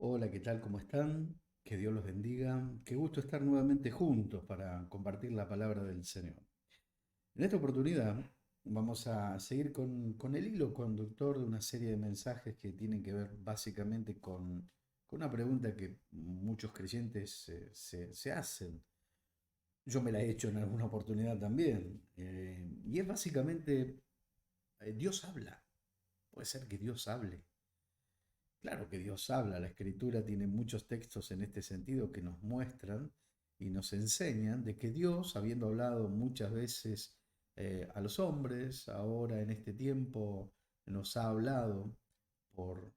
Hola, ¿qué tal? ¿Cómo están? Que Dios los bendiga. Qué gusto estar nuevamente juntos para compartir la palabra del Señor. En esta oportunidad vamos a seguir con el hilo conductor de una serie de mensajes que tienen que ver básicamente con una pregunta que muchos creyentes se hacen. Yo me la he hecho en alguna oportunidad también. Y es básicamente, ¿Dios habla? ¿Puede ser que Dios hable? Claro que Dios habla, la Escritura tiene muchos textos en este sentido que nos muestran y nos enseñan de que Dios, habiendo hablado muchas veces a los hombres, ahora en este tiempo nos ha hablado por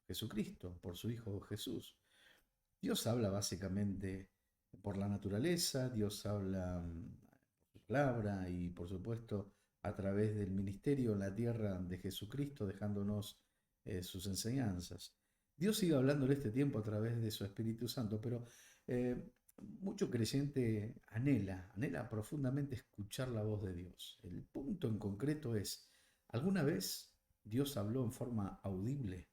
Jesucristo, por su Hijo Jesús. Dios habla básicamente por la naturaleza, Dios habla por su palabra y por supuesto a través del ministerio en la tierra de Jesucristo, dejándonos sus enseñanzas. Dios sigue hablando en este tiempo a través de su Espíritu Santo, pero eh, mucho creyente anhela profundamente escuchar la voz de Dios. El punto en concreto es, ¿alguna vez Dios habló en forma audible?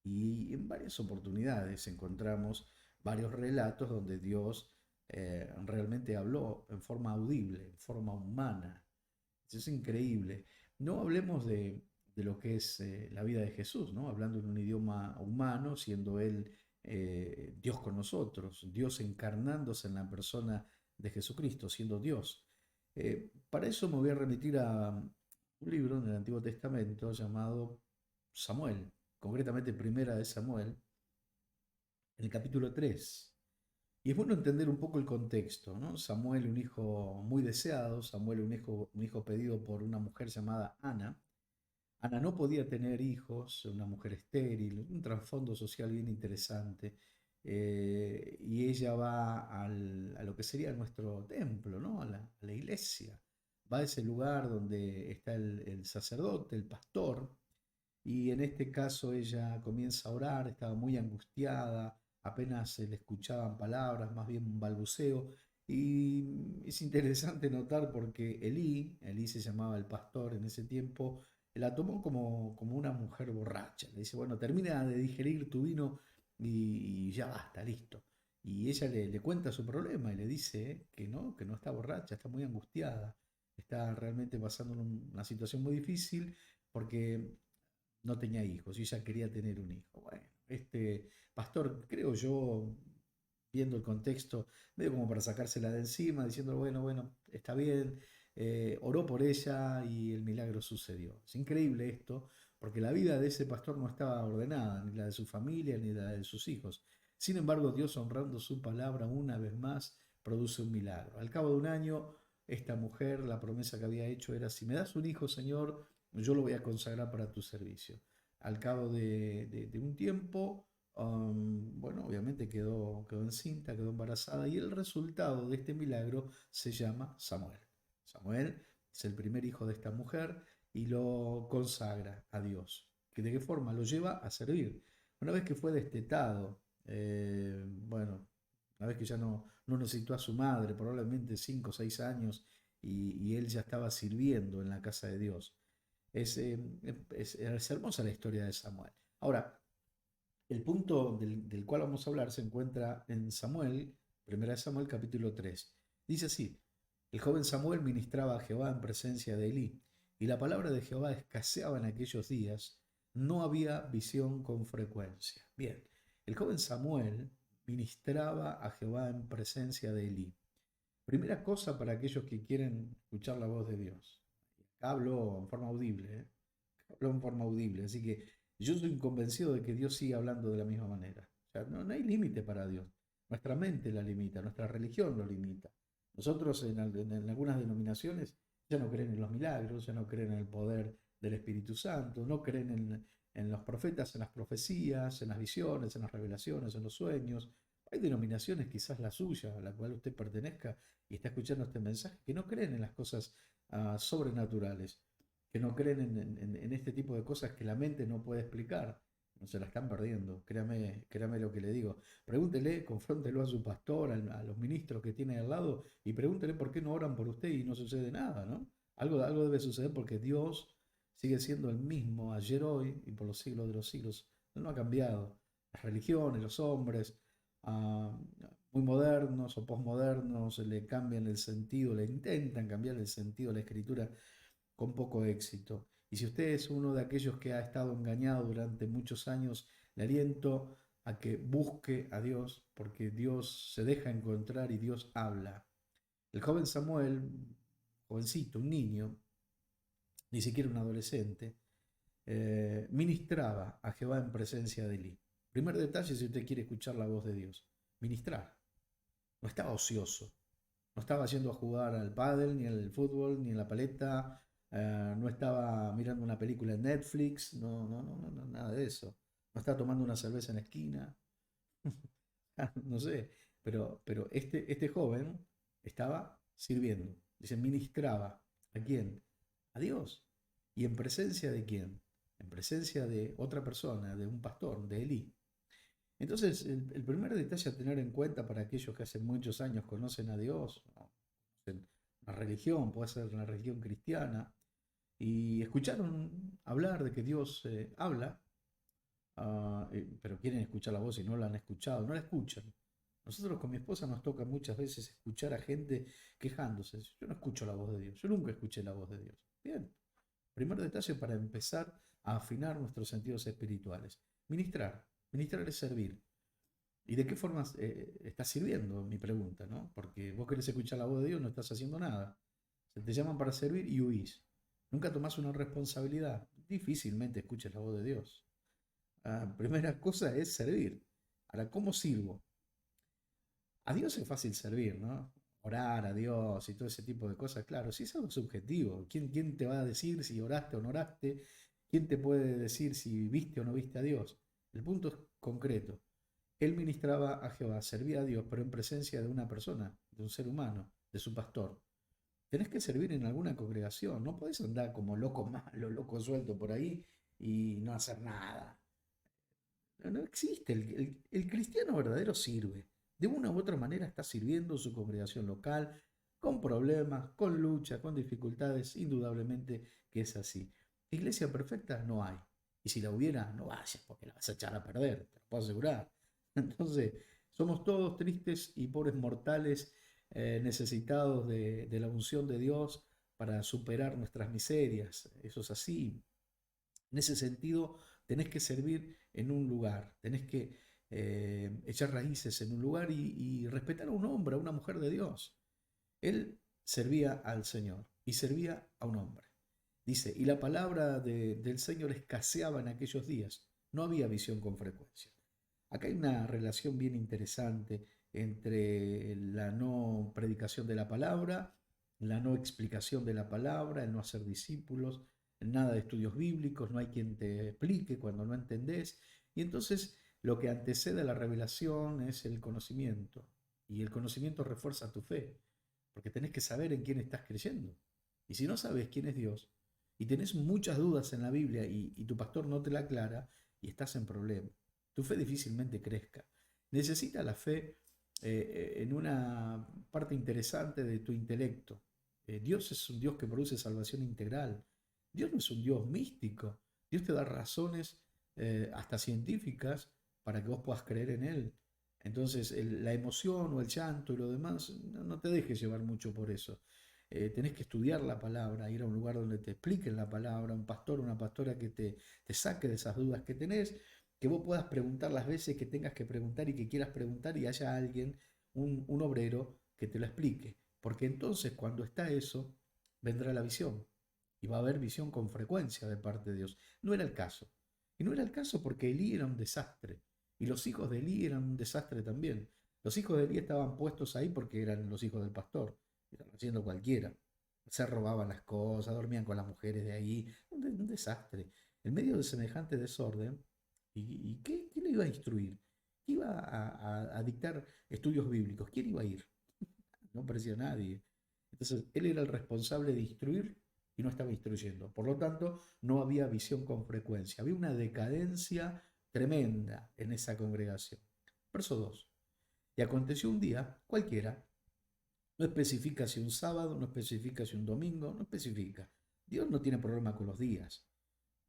Y en varias oportunidades encontramos varios relatos donde Dios realmente habló en forma audible, en forma humana. Eso es increíble. No hablemos de lo que es la vida de Jesús, ¿no? Hablando en un idioma humano, siendo Él Dios con nosotros, Dios encarnándose en la persona de Jesucristo, siendo Dios. Para eso me voy a remitir a un libro en el Antiguo Testamento llamado Samuel, concretamente Primera de Samuel, en el capítulo 3. Y es bueno entender un poco el contexto, ¿no? Samuel, un hijo muy deseado, Samuel, un hijo pedido por una mujer llamada Ana. Ana no podía tener hijos, una mujer estéril, un trasfondo social bien interesante. Y ella va a lo que sería nuestro templo, ¿no? A la iglesia. Va a ese lugar donde está el sacerdote, el pastor, y en este caso ella comienza a orar, estaba muy angustiada, apenas se le escuchaban palabras, más bien un balbuceo. Y es interesante notar porque Elí se llamaba el pastor en ese tiempo, la tomó como una mujer borracha. Le dice, bueno, termina de digerir tu vino y ya basta, listo. Y ella le cuenta su problema y le dice que no está borracha, está muy angustiada, está realmente pasando una situación muy difícil porque no tenía hijos y ella quería tener un hijo. Bueno, este pastor, creo yo, viendo el contexto, medio como para sacársela de encima, diciendo, bueno, está bien, oró por ella y el milagro sucedió. Es increíble esto, porque la vida de ese pastor no estaba ordenada, ni la de su familia, ni la de sus hijos. Sin embargo, Dios, honrando su palabra una vez más, produce un milagro. Al cabo de un año, esta mujer, la promesa que había hecho era, si me das un hijo, Señor, yo lo voy a consagrar para tu servicio. Al cabo de un tiempo, bueno, obviamente quedó encinta, quedó embarazada y el resultado de este milagro se llama Samuel. Samuel es el primer hijo de esta mujer y lo consagra a Dios. ¿De qué forma? Lo lleva a servir. Una vez que fue destetado, bueno, una vez que ya no necesitó a su madre, probablemente 5 o 6 años, y él ya estaba sirviendo en la casa de Dios. Es hermosa la historia de Samuel. Ahora, el punto del cual vamos a hablar se encuentra en Samuel, primera de Samuel capítulo 3. Dice así, el joven Samuel ministraba a Jehová en presencia de Elí, y la palabra de Jehová escaseaba en aquellos días, no había visión con frecuencia. Bien, el joven Samuel ministraba a Jehová en presencia de Elí. Primera cosa para aquellos que quieren escuchar la voz de Dios. Hablo en forma audible, ¿eh? Hablo en forma audible, así que yo soy convencido de que Dios sigue hablando de la misma manera. O sea, no hay límite para Dios. Nuestra mente la limita, nuestra religión lo limita. Nosotros en algunas denominaciones ya no creen en los milagros, ya no creen en el poder del Espíritu Santo, no creen en los profetas, en las profecías, en las visiones, en las revelaciones, en los sueños. Hay denominaciones, quizás la suya, a la cual usted pertenezca y está escuchando este mensaje, que no creen en las cosas sobrenaturales, que no creen en este tipo de cosas que la mente no puede explicar. No se la están perdiendo, créame lo que le digo. Pregúntele, confróntelo a su pastor, a los ministros que tiene al lado y pregúntele por qué no oran por usted y no sucede nada, ¿no? Algo debe suceder porque Dios sigue siendo el mismo ayer, hoy y por los siglos de los siglos. Él no ha cambiado. las religiones, los hombres, ah, muy modernos o posmodernos, le cambian el sentido, le intentan cambiar el sentido a la escritura con poco éxito. Y si usted es uno de aquellos que ha estado engañado durante muchos años, le aliento a que busque a Dios, porque Dios se deja encontrar y Dios habla. El joven Samuel, jovencito, un niño, ni siquiera un adolescente, ministraba a Jehová en presencia de Elí. Primer detalle, si usted quiere escuchar la voz de Dios, ministrar. No estaba ocioso, no estaba yendo a jugar al pádel, ni al fútbol, ni en la paleta, no estaba mirando una película en Netflix, no, nada de eso. No estaba tomando una cerveza en la esquina, no sé, pero este joven estaba sirviendo, dice, ministraba. ¿A quién? A Dios. ¿Y en presencia de quién? En presencia de otra persona, de un pastor, de Elí. Entonces, el primer detalle a tener en cuenta para aquellos que hace muchos años conocen a Dios, ¿no? Una religión, puede ser una religión cristiana, y escucharon hablar de que Dios habla, pero quieren escuchar la voz y no la han escuchado, no la escuchan. Nosotros con mi esposa nos toca muchas veces escuchar a gente quejándose. Yo no escucho la voz de Dios, yo nunca escuché la voz de Dios. Bien, primer detalle para empezar a afinar nuestros sentidos espirituales. Ministrar. Ministrar es servir. ¿Y de qué forma estás sirviendo? Mi pregunta, ¿no? Porque vos querés escuchar la voz de Dios, no estás haciendo nada. Se te llaman para servir y huís. Nunca tomás una responsabilidad. Difícilmente escuches la voz de Dios. Primera cosa es servir. Ahora, ¿cómo sirvo? A Dios es fácil servir, ¿no? Orar a Dios y todo ese tipo de cosas, claro, sí es algo subjetivo. ¿Quién te va a decir si oraste o no oraste? ¿Quién te puede decir si viste o no viste a Dios? El punto es concreto. Él ministraba a Jehová, servía a Dios, pero en presencia de una persona, de un ser humano, de su pastor. Tenés que servir en alguna congregación, no podés andar como loco malo, loco suelto por ahí y no hacer nada. No existe. El cristiano verdadero sirve. De una u otra manera está sirviendo su congregación local, con problemas, con lucha, con dificultades. Indudablemente que es así. Iglesia perfecta no hay. Y si la hubiera, no vayas porque la vas a echar a perder, te lo puedo asegurar. Entonces, somos todos tristes y pobres mortales necesitados de la unción de Dios para superar nuestras miserias. Eso es así. En ese sentido, tenés que servir en un lugar, tenés que echar raíces en un lugar y respetar a un hombre, a una mujer de Dios. Él servía al Señor y servía a un hombre. Dice, y la palabra del Señor escaseaba en aquellos días. No había visión con frecuencia. Acá hay una relación bien interesante entre la no predicación de la palabra, la no explicación de la palabra, el no hacer discípulos, nada de estudios bíblicos, no hay quien te explique cuando no entendés. Y entonces lo que antecede a la revelación es el conocimiento. Y el conocimiento refuerza tu fe, porque tenés que saber en quién estás creyendo. Y si no sabes quién es Dios, y tenés muchas dudas en la Biblia y tu pastor no te la aclara, y estás en problema. Tu fe difícilmente crezca. Necesita la fe en una parte interesante de tu intelecto. Dios es un Dios que produce salvación integral. Dios no es un Dios místico. Dios te da razones hasta científicas para que vos puedas creer en Él. Entonces, la emoción o el llanto y lo demás, no te dejes llevar mucho por eso. Tenés que estudiar la palabra, ir a un lugar donde te expliquen la palabra, un pastor, una pastora que te saque de esas dudas que tenés, que vos puedas preguntar las veces que tengas que preguntar y que quieras preguntar y haya alguien, un obrero, que te lo explique. Porque entonces cuando está eso, vendrá la visión. Y va a haber visión con frecuencia de parte de Dios. No era el caso. Y no era el caso porque Elí era un desastre. Y los hijos de Elí eran un desastre también. Los hijos de Elí estaban puestos ahí porque eran los hijos del pastor. Estaban haciendo cualquiera. Se robaban las cosas, dormían con las mujeres de ahí. Un desastre. En medio de semejante desorden, ¿y qué le iba a instruir? ¿Quién iba a dictar estudios bíblicos? ¿Quién iba a ir? No parecía nadie. Entonces, él era el responsable de instruir y no estaba instruyendo. Por lo tanto, no había visión con frecuencia. Había una decadencia tremenda en esa congregación. Verso 2. Y aconteció un día cualquiera, no especifica si un sábado, no especifica si un domingo, no especifica. Dios no tiene problema con los días.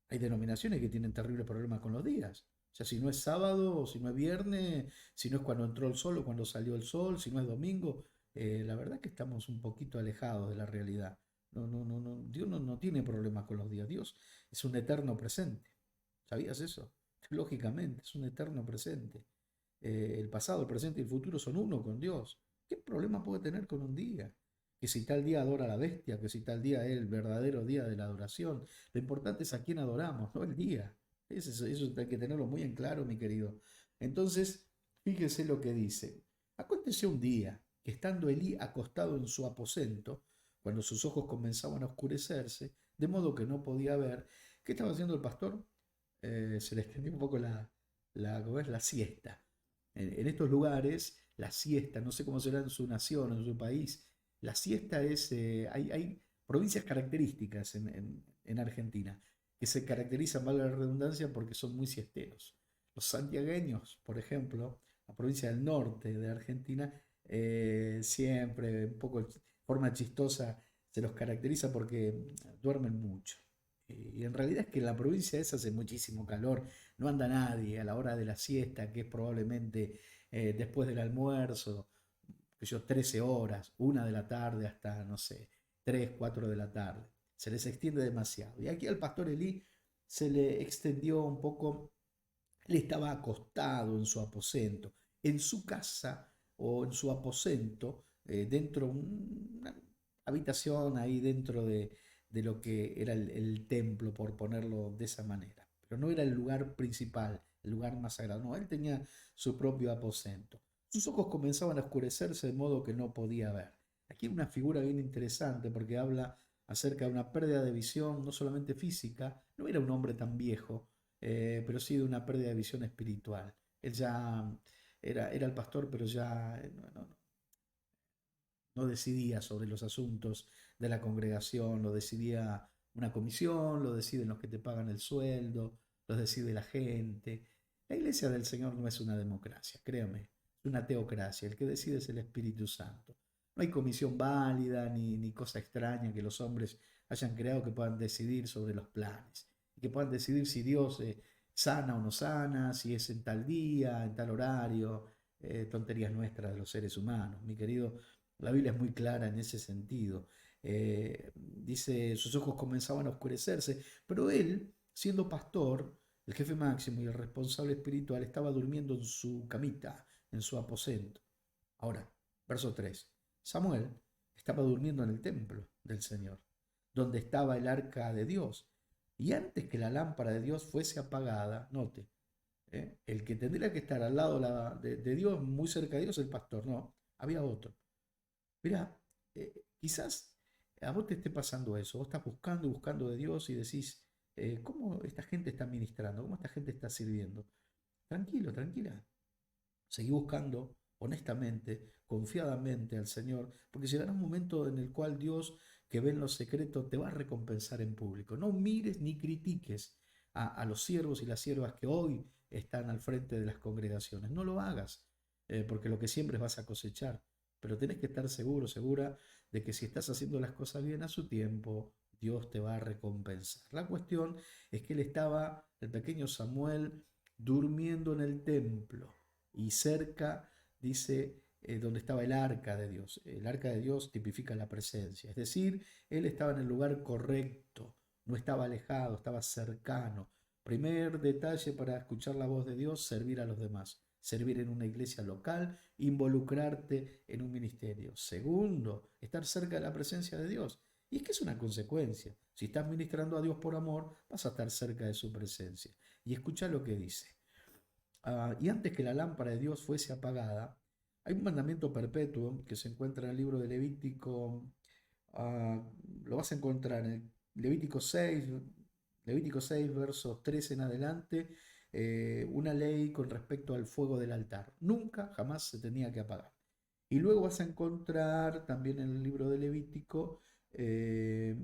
Hay denominaciones que tienen terribles problemas con los días. O sea, si no es sábado, o si no es viernes, si no es cuando entró el sol o cuando salió el sol, si no es domingo, la verdad que estamos un poquito alejados de la realidad. Dios no tiene problemas con los días. Dios es un eterno presente. ¿Sabías eso? Lógicamente, es un eterno presente. El pasado, el presente y el futuro son uno con Dios. ¿Qué problema puede tener con un día? Que si tal día adora a la bestia, que si tal día es el verdadero día de la adoración. Lo importante es a quién adoramos, no el día. Eso hay que tenerlo muy en claro, mi querido. Entonces, fíjese lo que dice. Aconteció un día que estando Elí acostado en su aposento, cuando sus ojos comenzaban a oscurecerse, de modo que no podía ver, ¿qué estaba haciendo el pastor? Se le extendió un poco ¿cómo es? La siesta. En estos lugares, la siesta, no sé cómo será en su nación, en su país, la siesta es, hay provincias características en Argentina, que se caracterizan, valga la redundancia, porque son muy siesteros. Los santiagueños, por ejemplo, la provincia del norte de Argentina, siempre un poco de forma chistosa se los caracteriza porque duermen mucho. Y en realidad es que en la provincia esa hace muchísimo calor, no anda nadie a la hora de la siesta, que es probablemente después del almuerzo, que yo, 13 horas, 1 de la tarde hasta, no sé, 3 4 de la tarde. Se les extiende demasiado. Y aquí al pastor Elí se le extendió un poco, él estaba acostado en su aposento, en su casa o en su aposento, dentro de una habitación ahí dentro de lo que era el templo, por ponerlo de esa manera. Pero no era el lugar principal, el lugar más sagrado. No, él tenía su propio aposento. Sus ojos comenzaban a oscurecerse de modo que no podía ver. Aquí hay una figura bien interesante porque habla acerca de una pérdida de visión, no solamente física, no era un hombre tan viejo, pero sí de una pérdida de visión espiritual. Él ya era el pastor, pero ya no decidía sobre los asuntos de la congregación, lo decidía una comisión, lo deciden los que te pagan el sueldo, los decide la gente. La iglesia del Señor no es una democracia, créame, es una teocracia. El que decide es el Espíritu Santo. No hay comisión válida ni cosa extraña que los hombres hayan creado que puedan decidir sobre los planes, que puedan decidir si Dios sana o no sana, si es en tal día, en tal horario, tonterías nuestras de los seres humanos. Mi querido, la Biblia es muy clara en ese sentido. Dice, sus ojos comenzaban a oscurecerse, pero él, siendo pastor, el jefe máximo y el responsable espiritual, estaba durmiendo en su camita, en su aposento. Ahora, verso 3. Samuel estaba durmiendo en el templo del Señor, donde estaba el arca de Dios. Y antes que la lámpara de Dios fuese apagada, note, el que tendría que estar al lado de Dios, muy cerca de Dios, el pastor, no, había otro. Mira, quizás a vos te esté pasando eso, vos estás buscando y buscando de Dios y decís, ¿cómo esta gente está ministrando? ¿Cómo esta gente está sirviendo? Tranquilo, tranquila. Seguí buscando honestamente, confiadamente al Señor, porque llegará un momento en el cual Dios, que ve en lo secreto, te va a recompensar en público. No mires ni critiques a los siervos y las siervas que hoy están al frente de las congregaciones. No lo hagas, porque lo que siembres vas a cosechar. Pero tenés que estar seguro, segura de que si estás haciendo las cosas bien a su tiempo, Dios te va a recompensar. La cuestión es que él estaba, el pequeño Samuel, durmiendo en el templo y cerca, dice, donde estaba el arca de Dios. El arca de Dios tipifica la presencia, es decir, él estaba en el lugar correcto, no estaba alejado, estaba cercano. Primer detalle para escuchar la voz de Dios: servir a los demás, servir en una iglesia local, involucrarte en un ministerio. Segundo, estar cerca de la presencia de Dios. Y es que es una consecuencia. Si estás ministrando a Dios por amor, vas a estar cerca de su presencia. Y escucha lo que dice. Y antes que la lámpara de Dios fuese apagada, hay un mandamiento perpetuo que se encuentra en el libro de Levítico. ah, lo vas a encontrar en Levítico 6, versos 13 en adelante, una ley con respecto al fuego del altar. Nunca, jamás se tenía que apagar. Y luego vas a encontrar también en el libro de Levítico, eh,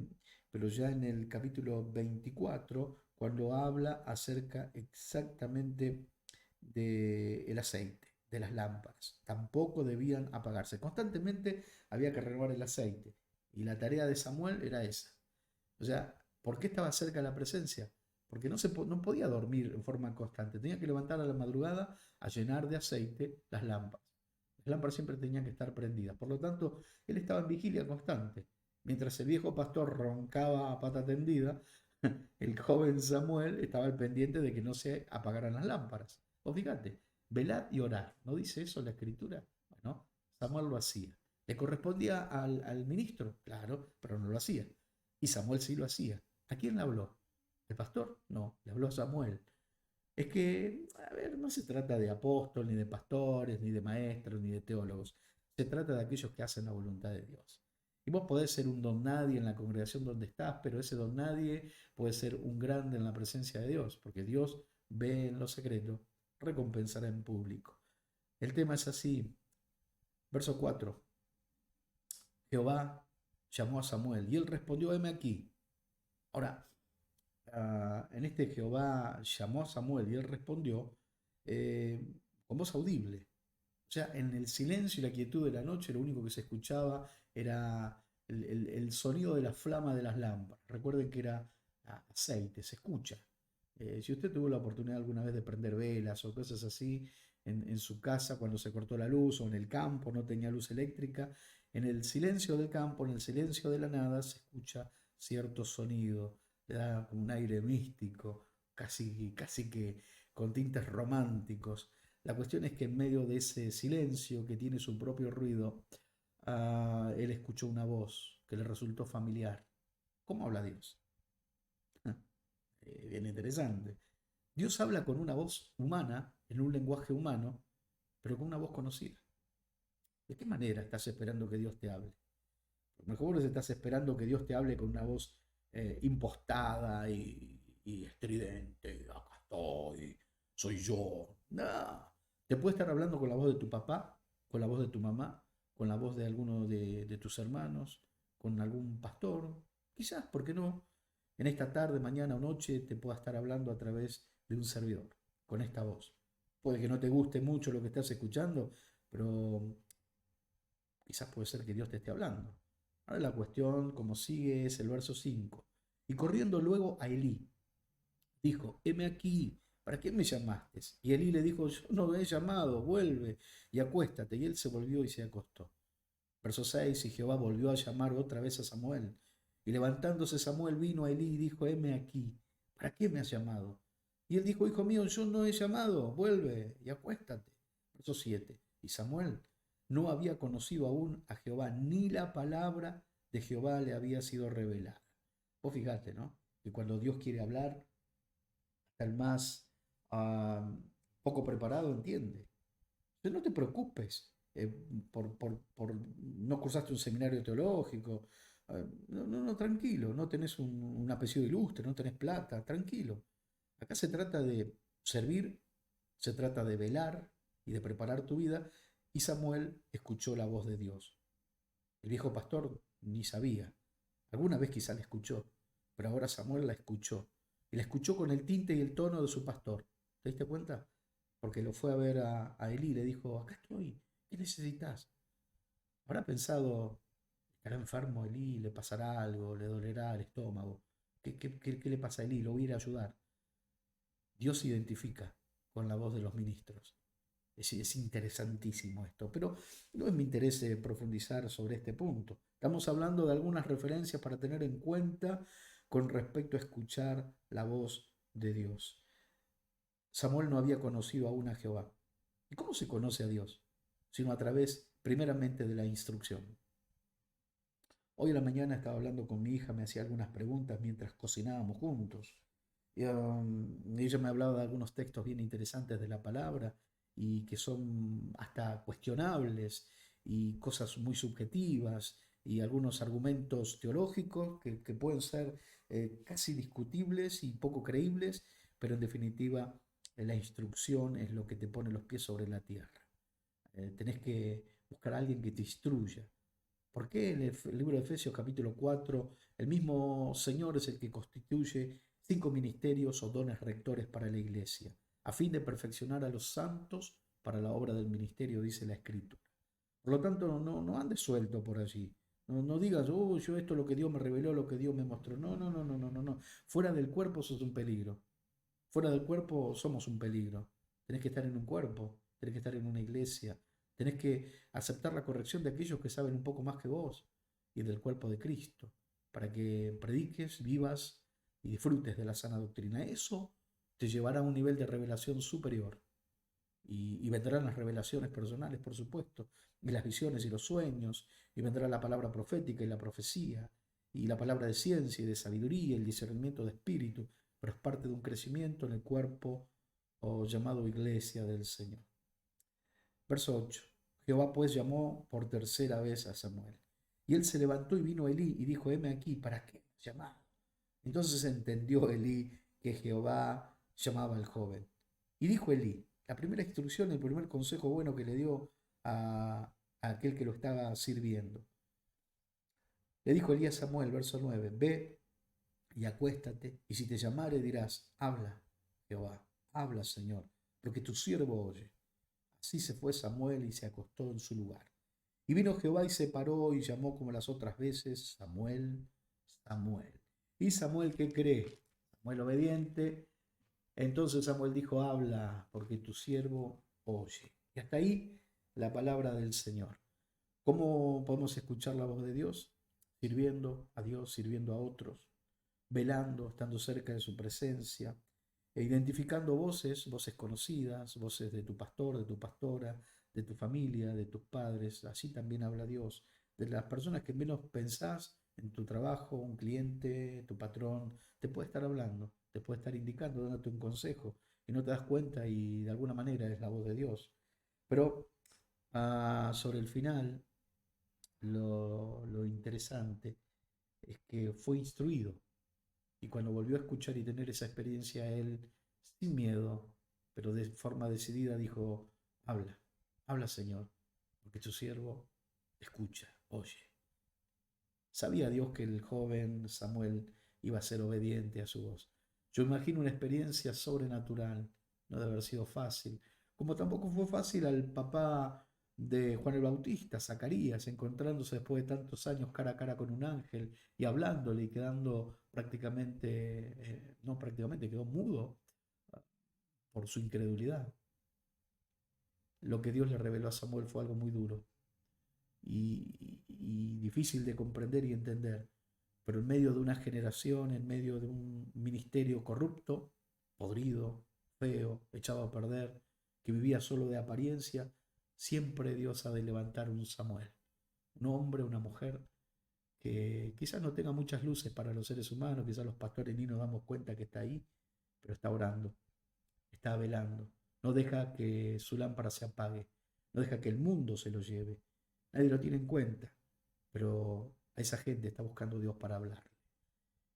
pero ya en el capítulo 24, cuando habla acerca exactamente del aceite, de las lámparas. Tampoco debían apagarse. Constantemente había que renovar el aceite. Y la tarea de Samuel era esa. O sea, ¿por qué estaba cerca de la presencia? porque no podía dormir en forma constante, tenía que levantar a la madrugada a llenar de aceite las lámparas. Las lámparas siempre tenían que estar prendidas, por lo tanto, él estaba en vigilia constante. Mientras el viejo pastor roncaba a pata tendida, el joven Samuel estaba al pendiente de que no se apagaran las lámparas. O fíjate, velad y orad. ¿No dice eso la escritura? Bueno, Samuel lo hacía. ¿Le correspondía al ministro? Claro, pero no lo hacía. Y Samuel sí lo hacía. ¿A quién le habló? ¿El pastor? No, le habló a Samuel. Es que, a ver, no se trata de apóstoles, ni de pastores, ni de maestros, ni de teólogos. Se trata de aquellos que hacen la voluntad de Dios. Y vos podés ser un don nadie en la congregación donde estás, pero ese don nadie puede ser un grande en la presencia de Dios, porque Dios ve en lo secreto, recompensará en público. El tema es así. Verso 4. Jehová llamó a Samuel y él respondió, heme aquí. Ahora, en este Jehová llamó a Samuel y él respondió eh, con voz audible. O sea, en el silencio y la quietud de la noche lo único que se escuchaba era el sonido de la flama de las lámparas. Recuerden que era aceite, se escucha. Si usted tuvo la oportunidad alguna vez de prender velas o cosas así en su casa cuando se cortó la luz o en el campo, no tenía luz eléctrica, en el silencio del campo, en el silencio de la nada, se escucha cierto sonido, le da un aire místico, casi que con tintes románticos. La cuestión es que en medio de ese silencio que tiene su propio ruido, él escuchó una voz que le resultó familiar. ¿Cómo habla Dios? Bien interesante. Dios habla con una voz humana, en un lenguaje humano, pero con una voz conocida. ¿De qué manera estás esperando que Dios te hable? A lo mejor estás esperando que Dios te hable con una voz impostada y estridente. Acá estoy, soy yo. No. Te puede estar hablando con la voz de tu papá, con la voz de tu mamá, con la voz de alguno de tus hermanos, con algún pastor. Quizás, ¿por qué no? En esta tarde, mañana o noche te pueda estar hablando a través de un servidor, con esta voz. Puede que no te guste mucho lo que estás escuchando, pero quizás puede ser que Dios te esté hablando. Ahora la cuestión, como sigue, es el verso 5. Y corriendo luego a Elí, dijo, heme aquí, ¿para qué me llamaste? Y Elí le dijo, yo no he llamado, vuelve y acuéstate. Y él se volvió y se acostó. Verso 6, y Jehová volvió a llamar otra vez a Samuel. Y levantándose Samuel vino a Elí y dijo, heme aquí, ¿para qué me has llamado? Y él dijo, hijo mío, yo no he llamado, vuelve y acuéstate. Verso 7, y Samuel no había conocido aún a Jehová, ni la palabra de Jehová le había sido revelada. Vos fijate, ¿no? Que cuando Dios quiere hablar, hasta el más ah, poco preparado entiende. Entonces no te preocupes por no cursaste un seminario teológico. No, tranquilo, no tenés un apellido ilustre, no tenés plata, tranquilo. Acá se trata de servir, se trata de velar y de preparar tu vida. Y Samuel escuchó la voz de Dios. El viejo pastor ni sabía. Alguna vez quizá la escuchó, pero ahora Samuel la escuchó. Y la escuchó con el tinte y el tono de su pastor. ¿Te diste cuenta? Porque lo fue a ver a Elí y le dijo, acá estoy, ¿qué necesitas? Habrá pensado, estará enfermo Elí, le pasará algo, le dolerá el estómago. ¿Qué le pasa a Elí? Lo voy a ir a ayudar. Dios se identifica con la voz de los ministros. Es interesantísimo esto, pero no es mi interés profundizar sobre este punto. Estamos hablando de algunas referencias para tener en cuenta con respecto a escuchar la voz de Dios. Samuel no había conocido aún a Jehová. ¿Y cómo se conoce a Dios? Sino a través, primeramente, de la instrucción. Hoy en la mañana estaba hablando con mi hija, me hacía algunas preguntas mientras cocinábamos juntos. Ella me hablaba de algunos textos bien interesantes de la palabra y que son hasta cuestionables y cosas muy subjetivas y algunos argumentos teológicos que pueden ser casi discutibles y poco creíbles, pero en definitiva la instrucción es lo que te pone los pies sobre la tierra. Tenés que buscar a alguien que te instruya. ¿Por qué en el libro de Efesios capítulo 4 el mismo Señor es el que constituye 5 ministerios o dones rectores para la iglesia, a fin de perfeccionar a los santos para la obra del ministerio, dice la Escritura? Por lo tanto, no andes suelto por allí. No, no digas, oh, yo esto es lo que Dios me reveló, lo que Dios me mostró. No, no, no, no, no, no, no. Fuera del cuerpo sos un peligro. Fuera del cuerpo somos un peligro. Tenés que estar en un cuerpo, tenés que estar en una iglesia, tenés que aceptar la corrección de aquellos que saben un poco más que vos y del cuerpo de Cristo, para que prediques, vivas y disfrutes de la sana doctrina. Eso te llevará a un nivel de revelación superior. Y vendrán las revelaciones personales, por supuesto, y las visiones y los sueños, y vendrá la palabra profética y la profecía, y la palabra de ciencia y de sabiduría, el discernimiento de espíritu, pero es parte de un crecimiento en el cuerpo o llamado iglesia del Señor. Verso 8. Jehová pues llamó por tercera vez a Samuel. Y él se levantó y vino a Elí y dijo, heme aquí, ¿para qué me has llamado? Entonces entendió Elí que Jehová llamaba al joven. Y dijo Elí, la primera instrucción, el primer consejo bueno que le dio a aquel que lo estaba sirviendo. Le dijo Elí a Samuel, verso 9, ve y acuéstate, y si te llamare dirás, habla, Jehová, habla, Señor, porque tu siervo oye. Así se fue Samuel y se acostó en su lugar. Y vino Jehová y se paró y llamó como las otras veces, Samuel, Samuel. ¿Y Samuel qué cree? Samuel obediente. Entonces Samuel dijo, habla, porque tu siervo oye. Y hasta ahí la palabra del Señor. ¿Cómo podemos escuchar la voz de Dios? Sirviendo a Dios, sirviendo a otros, velando, estando cerca de su presencia, e identificando voces, voces conocidas, voces de tu pastor, de tu pastora, de tu familia, de tus padres. Así también habla Dios, de las personas que menos pensás en tu trabajo, un cliente, tu patrón, te puede estar hablando, te puede estar indicando, dándote un consejo, y no te das cuenta y de alguna manera es la voz de Dios. Pero sobre el final, lo interesante es que fue instruido y cuando volvió a escuchar y tener esa experiencia, él, sin miedo, pero de forma decidida, dijo, habla, habla Señor, porque tu siervo escucha, oye. Sabía Dios que el joven Samuel iba a ser obediente a su voz. Yo imagino una experiencia sobrenatural, no debe haber sido fácil, como tampoco fue fácil al papá de Juan el Bautista, Zacarías, encontrándose después de tantos años cara a cara con un ángel y hablándole y quedando prácticamente, no prácticamente, quedó mudo por su incredulidad. Lo que Dios le reveló a Samuel fue algo muy duro y difícil de comprender y entender, pero en medio de una generación, en medio de un ministerio corrupto, podrido, feo, echado a perder, que vivía solo de apariencia, siempre Dios ha de levantar un Samuel, un hombre, una mujer, que quizás no tenga muchas luces para los seres humanos, quizás los pastores ni nos damos cuenta que está ahí, pero está orando, está velando, no deja que su lámpara se apague, no deja que el mundo se lo lleve. Nadie lo tiene en cuenta, pero a esa gente está buscando Dios para hablar.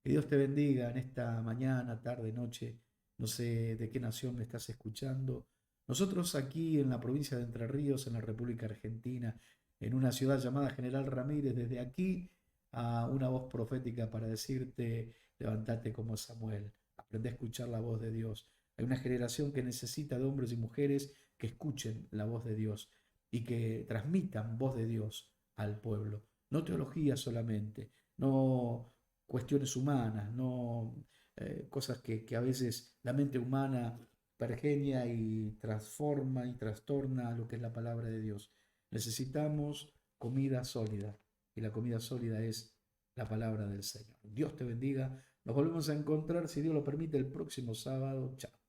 Que Dios te bendiga en esta mañana, tarde, noche. No sé de qué nación me estás escuchando. Nosotros aquí en la provincia de Entre Ríos, en la República Argentina, en una ciudad llamada General Ramírez, desde aquí a una voz profética para decirte, levántate como Samuel, aprende a escuchar la voz de Dios. Hay una generación que necesita de hombres y mujeres que escuchen la voz de Dios y que transmitan voz de Dios al pueblo. No teología solamente, no cuestiones humanas, no cosas que a veces la mente humana pergenia y transforma y trastorna lo que es la palabra de Dios. Necesitamos comida sólida y la comida sólida es la palabra del Señor. Dios te bendiga. Nos volvemos a encontrar, si Dios lo permite, el próximo sábado. Chao.